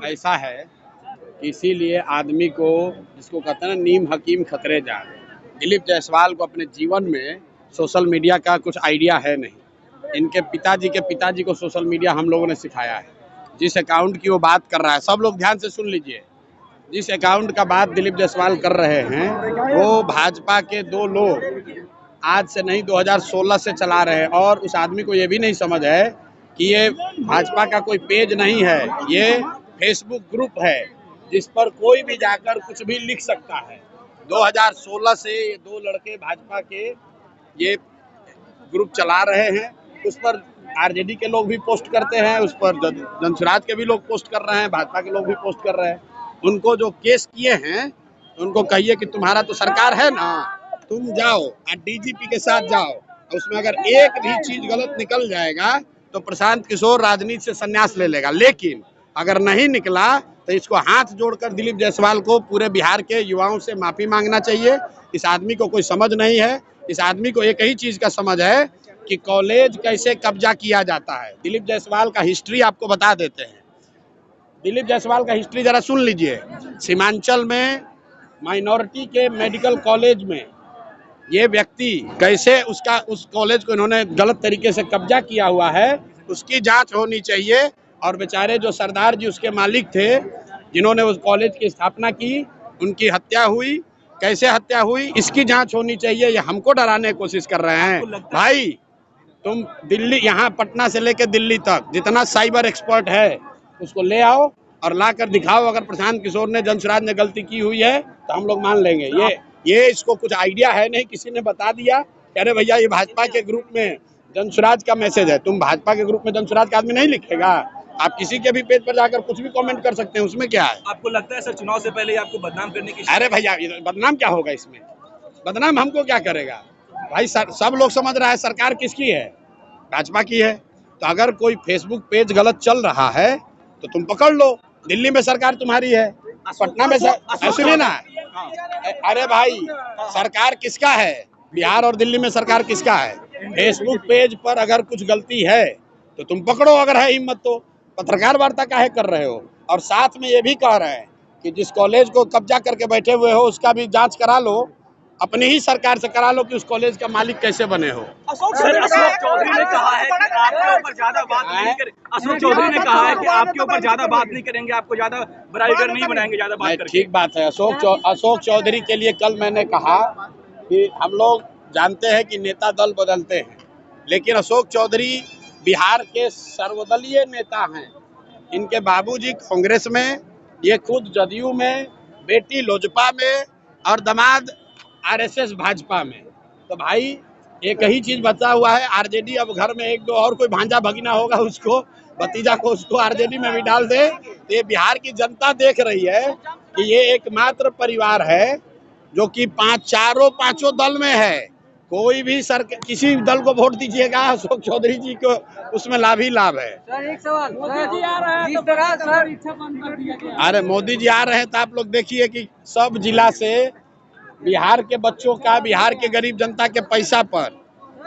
ऐसा है कि इसीलिए आदमी को, जिसको कहते हैं ना नीम हकीम खतरे जान, दिलीप जायसवाल को अपने जीवन में सोशल मीडिया का कुछ आइडिया है नहीं। इनके पिताजी को सोशल मीडिया हम लोगों ने सिखाया है। जिस अकाउंट की वो बात कर रहा है, सब लोग ध्यान से सुन लीजिए, जिस अकाउंट का बात दिलीप जायसवाल कर रहे हैं वो भाजपा के 2 लोग आज से नहीं 2016 से चला रहे हैं। और उस आदमी को ये भी नहीं समझ है कि ये भाजपा का कोई पेज नहीं है, ये फेसबुक ग्रुप है जिस पर कोई भी जाकर कुछ भी लिख सकता है। 2016 से ये 2 लड़के भाजपा के ये ग्रुप चला रहे हैं। उस पर आरजेडी के लोग भी पोस्ट करते हैं, उस पर जनसुराज के भी लोग पोस्ट कर रहे हैं, भाजपा के लोग भी पोस्ट कर रहे हैं। उनको जो केस किए हैं उनको कहिए कि तुम्हारा तो सरकार है ना, तुम जाओ और डीजीपी के साथ जाओ, उसमें अगर एक भी चीज गलत निकल जाएगा तो प्रशांत किशोर राजनीति से संन्यास ले लेगा। लेकिन अगर नहीं निकला तो इसको हाथ जोड़कर दिलीप जायसवाल को पूरे बिहार के युवाओं से माफी मांगना चाहिए। इस आदमी को कोई समझ नहीं है। इस आदमी को एक ही चीज का समझ है कि कॉलेज कैसे कब्जा किया जाता है। दिलीप जायसवाल का हिस्ट्री आपको बता देते हैं। दिलीप जायसवाल का हिस्ट्री जरा सुन लीजिए। सीमांचल में माइनॉरिटी के मेडिकल कॉलेज में ये व्यक्ति कैसे उस कॉलेज को इन्होंने गलत तरीके से कब्जा किया हुआ है, उसकी जांच होनी चाहिए। और बेचारे जो सरदार जी उसके मालिक थे, जिन्होंने उस कॉलेज की स्थापना की, उनकी हत्या हुई, कैसे हत्या हुई, इसकी जांच होनी चाहिए। ये हमको डराने की कोशिश कर रहे हैं। भाई तुम दिल्ली, यहाँ पटना से लेकर दिल्ली तक जितना साइबर एक्सपर्ट है उसको ले आओ और ला कर दिखाओ। अगर प्रशांत किशोर ने, जनसुराज ने गलती की हुई है तो हम लोग मान लेंगे। ये इसको कुछ आइडिया है नहीं, किसी ने बता दिया कि अरे भैया ये भाजपा के ग्रुप में जनसुराज का मैसेज है। तुम भाजपा के ग्रुप में जनसुराज का आदमी नहीं लिखेगा? आप किसी के भी पेज पर जाकर कुछ भी कमेंट कर सकते हैं, उसमें क्या है? आपको लगता है सर चुनाव से पहले आपको बदनाम करने की? अरे भैया बदनाम क्या होगा इसमें? बदनाम हमको क्या करेगा भाई? सब लोग समझ रहा है सरकार किसकी है, भाजपा की है। तो अगर कोई फेसबुक पेज गलत चल रहा है तो तुम पकड़ लो। दिल्ली में सरकार तुम्हारी है, पटना में सुनिए ना। अरे भाई सरकार किसका है? बिहार और दिल्ली में सरकार किसका है? फेसबुक पेज पर अगर कुछ गलती है तो तुम पकड़ो, अगर है हिम्मत तो। पत्रकार वार्ता काहे कर रहे हो? और साथ में ये भी कह रहे हैं कि जिस कॉलेज को कब्जा करके बैठे हुए हो उसका भी जांच करा लो, अपनी ही सरकार से करा लो कि उस कॉलेज का मालिक कैसे बने हो। अशोक चौधरी ने कहा है कि आपके ऊपर ज्यादा बात नहीं करेंगे। अशोक चौधरी ने कहा है कि आपके ऊपर ज्यादा बात नहीं करेंगे, आपको ज्यादा बराईगर नहीं बनाएंगे ज्यादा बात करके। ठीक बात है। अशोक चौधरी के लिए कल मैंने कहा कि हम लोग जानते हैं कि नेता दल बदलते हैं, लेकिन अशोक चौधरी बिहार के सर्वदलीय नेता हैं। इनके बाबूजी कांग्रेस में, ये खुद जदयू में, बेटी लोजपा में और दामाद आरएसएस भाजपा में। तो भाई एक ही चीज बचा हुआ है, आरजेडी। अब घर में एक दो और कोई भांजा भगीना होगा, उसको भतीजा को उसको आरजेडी में भी डाल दे। तो ये बिहार की जनता देख रही है कि ये एकमात्र परिवार है जो कि पांचों दल में है। कोई भी किसी दल को वोट दीजिएगा, अशोक चौधरी जी को उसमें लाभ ही लाभ है। सर एक सवाल, मोदी जी आ रहे हैं तो सर इच्छा बंद कर दिया गया। अरे मोदी जी आ रहे हैं तो आप लोग देखिए कि सब जिला से बिहार के बच्चों का, बिहार के गरीब जनता के पैसा पर,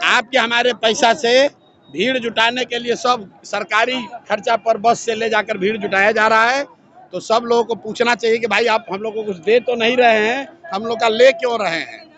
आपके हमारे पैसा से भीड़ जुटाने के लिए सब सरकारी खर्चा पर बस से ले जाकर भीड़ जुटाया जा रहा है। तो सब लोगों को पूछना चाहिए कि भाई आप हम लोग को कुछ दे तो नहीं रहे हैं, हम लोग का ले क्यों रहे हैं?